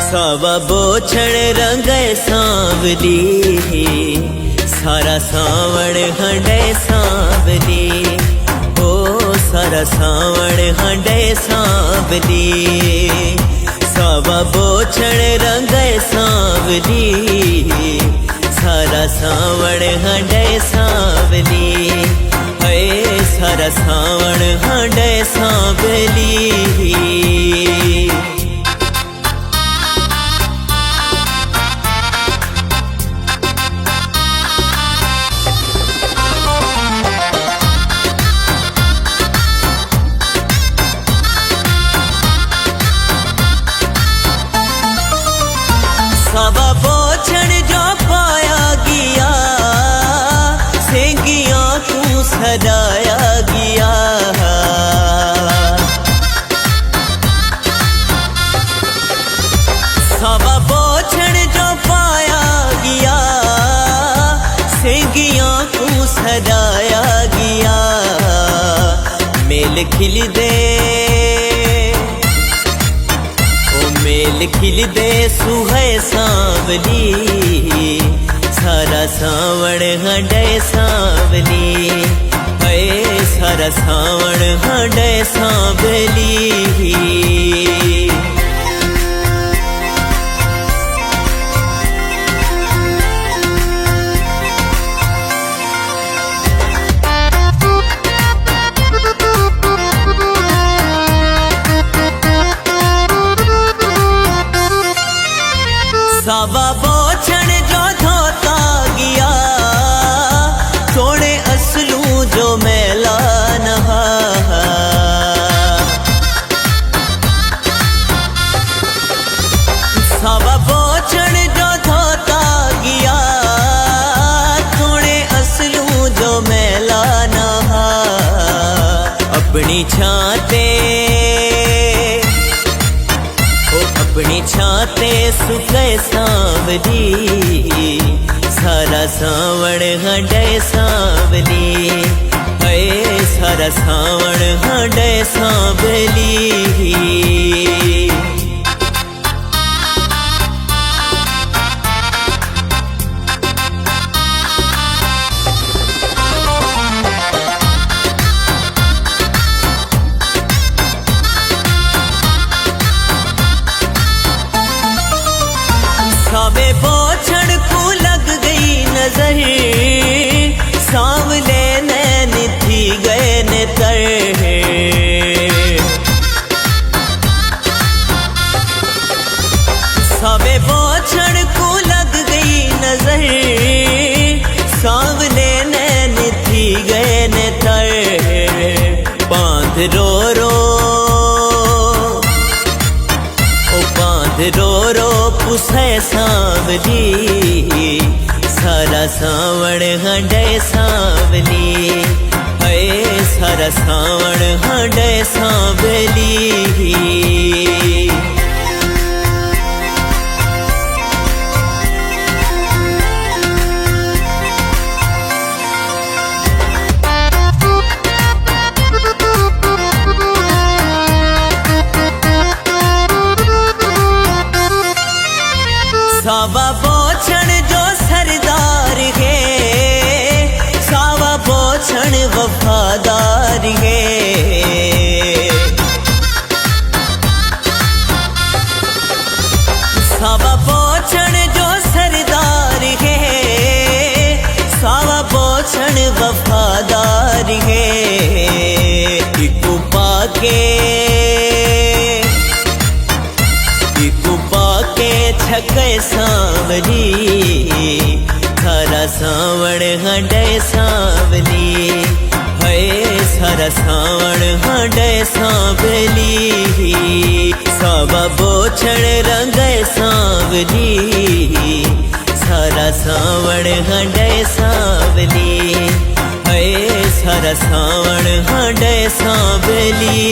सावा बोछड़ रंगे सांवली, सारा सावण हंडे सांवली। ओ सारा सावण हंडे सांवली, सावा बोछड़ रंगे सांवली, सारा सावण हंडे सांवली। है सारा सावण हंडे सांवली। सावा बोछड़ जो पाया गया, सेंगियां तू सजाया गया। सावा बोछड़ जो पाया गया, सेंगियां तू सजाया गया। मेल खिल दे मेल खिल दे सुहे सांवली, सारा सावण हंडे सांवली। है सारा सावण हंडे सांवली। सावा बोछड़ जो धोता गया, सोने असलू जो मैला नहा। सावा बोछड़ जो धोता गया, सोने असलू जो मैला नहा। अपनी छाते अपनी छाते सुखे सांवली, सारा सावण हंडे सांवली। है सारा सावण हंडे सांवली। सावे बोछड़ को लग गई नजर, सांवले नैन थी गए नेतर। सावे बोछड़ को लग गई नजर, सांवले नैन थी गए नेतर। बांध रो रो रो रो पुसे सांवली, सारा सावण हंडे सांवली। है सारा सावण हंडे सांवली। सावा बोछड़ जो सरदार है, सावा बोछड़ वफादार है। सावा बोछड़ जो सरदार है, सावा बोछड़ वफादार है। इकू पाके छके सांवली, सारा सावण हंडे सांवली। है सारा सावण हंडे सांवली। सावा बोछड़ रंगे सांवली, सारा सावण हंडे सांवली। है सारा सावण हंडे सांवली।